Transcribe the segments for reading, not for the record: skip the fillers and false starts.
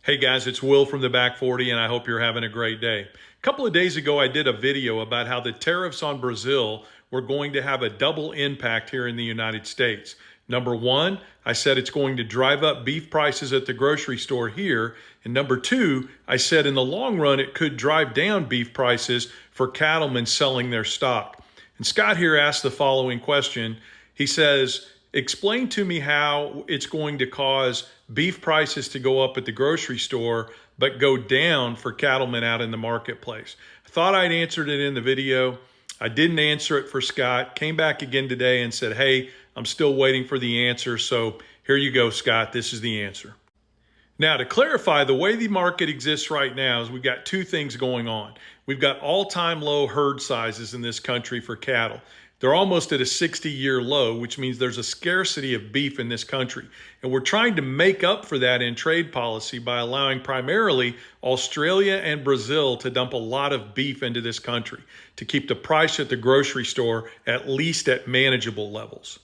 Hey guys, it's Will from the Back 40 and I hope you're having a great day. A couple of days ago, I did a video about how the tariffs on Brazil were going to have a double impact here in the United States. Number one, I said it's going to drive up beef prices at the grocery store here. And number two, I said in the long run, it could drive down beef prices for cattlemen selling their stock. And Scott here asked the following question. He says, explain to me how it's going to cause beef prices to go up at the grocery store, but go down for cattlemen out in the marketplace. I thought I'd answered it in the video. I didn't answer it for Scott. Came back again today and said, hey, I'm still waiting for the answer. So here you go, Scott. This is the answer. Now, to clarify, the way the market exists right now is we've got two things going on. We've got all-time low herd sizes in this country for cattle. They're almost at a 60-year low, which means there's a scarcity of beef in this country. And we're trying to make up for that in trade policy by allowing primarily Australia and Brazil to dump a lot of beef into this country to keep the price at the grocery store at least at manageable levels.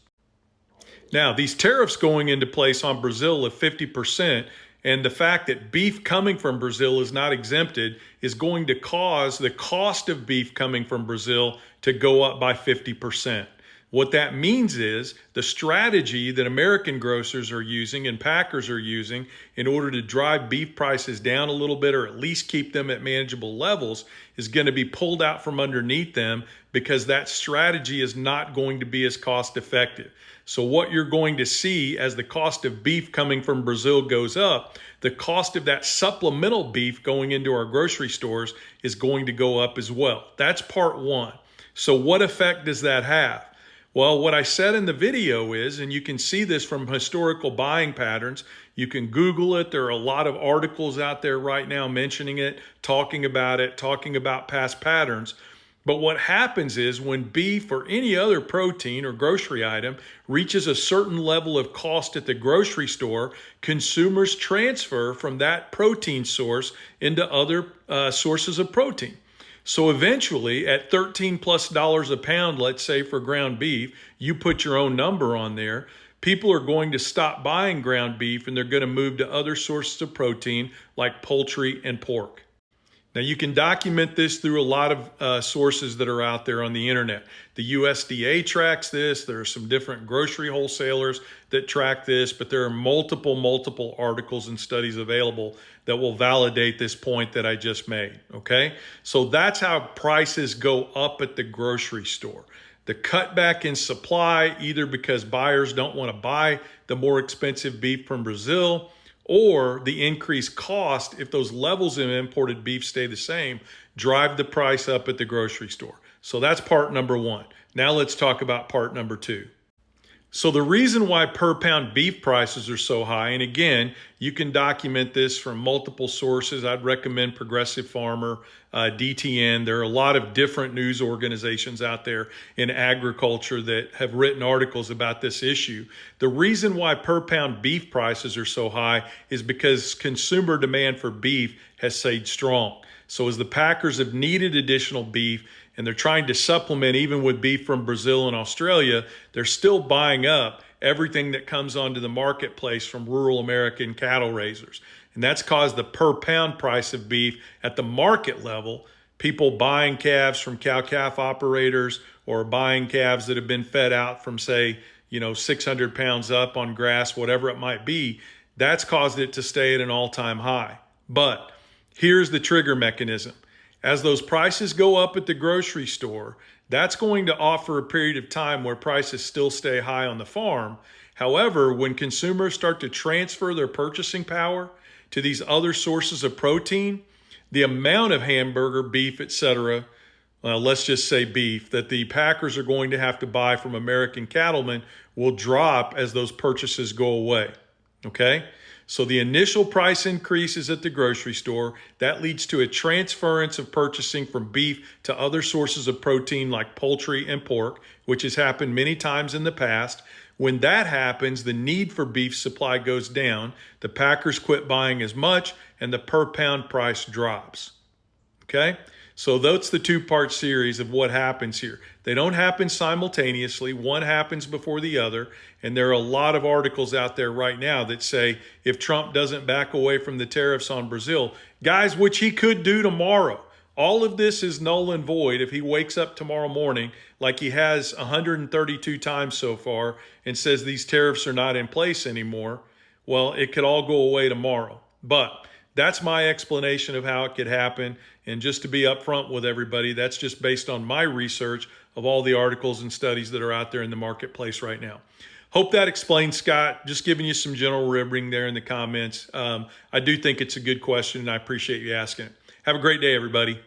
Now, these tariffs going into place on Brazil of 50%, and the fact that beef coming from Brazil is not exempted is going to cause the cost of beef coming from Brazil to go up by 50%. What that means is the strategy that American grocers are using and packers are using in order to drive beef prices down a little bit or at least keep them at manageable levels is going to be pulled out from underneath them because that strategy is not going to be as cost effective. So what you're going to see as the cost of beef coming from Brazil goes up, the cost of that supplemental beef going into our grocery stores is going to go up as well. That's part one. So what effect does that have? Well, what I said in the video is, and you can see this from historical buying patterns, you can Google it. There are a lot of articles out there right now mentioning it, talking about past patterns. But what happens is when beef or any other protein or grocery item reaches a certain level of cost at the grocery store, consumers transfer from that protein source into other sources of protein. So eventually at $13+ a pound, let's say for ground beef, you put your own number on there, people are going to stop buying ground beef and they're going to move to other sources of protein like poultry and pork. Now you can document this through a lot of sources that are out there on the internet. The USDA tracks this. There are some different grocery wholesalers that track this, but there are multiple articles and studies available that will validate this point that I just made, okay? So that's how prices go up at the grocery store. The cutback in supply, either because buyers don't want to buy the more expensive beef from Brazil, or the increased cost, if those levels of imported beef stay the same, drive the price up at the grocery store. So that's part number one. Now let's talk about part number two. So the reason why per pound beef prices are so high, and again, you can document this from multiple sources. I'd recommend Progressive Farmer, DTN. There are a lot of different news organizations out there in agriculture that have written articles about this issue. The reason why per pound beef prices are so high is because consumer demand for beef has stayed strong. So as the packers have needed additional beef, and they're trying to supplement even with beef from Brazil and Australia, they're still buying up everything that comes onto the marketplace from rural American cattle raisers. And that's caused the per pound price of beef at the market level, people buying calves from cow-calf operators or buying calves that have been fed out from, say, 600 pounds up on grass, whatever it might be, that's caused it to stay at an all-time high. But here's the trigger mechanism. As those prices go up at the grocery store, that's going to offer a period of time where prices still stay high on the farm. However, when consumers start to transfer their purchasing power to these other sources of protein, the amount of hamburger, beef, etc., let's just say beef, that the packers are going to have to buy from American cattlemen will drop as those purchases go away, okay? So the initial price increases at the grocery store. That leads to a transference of purchasing from beef to other sources of protein like poultry and pork, which has happened many times in the past. When that happens, the need for beef supply goes down, the packers quit buying as much, and the per pound price drops. Okay? So that's the two-part series of what happens here. They don't happen simultaneously. One happens before the other. And there are a lot of articles out there right now that say if Trump doesn't back away from the tariffs on Brazil, guys, which he could do tomorrow, all of this is null and void if he wakes up tomorrow morning like he has 132 times so far and says these tariffs are not in place anymore. Well, it could all go away tomorrow. But that's my explanation of how it could happen. And just to be upfront with everybody, that's just based on my research of all the articles and studies that are out there in the marketplace right now. Hope that explains, Scott. Just giving you some general ribbing there in the comments. I do think it's a good question, and I appreciate you asking it. Have a great day, everybody.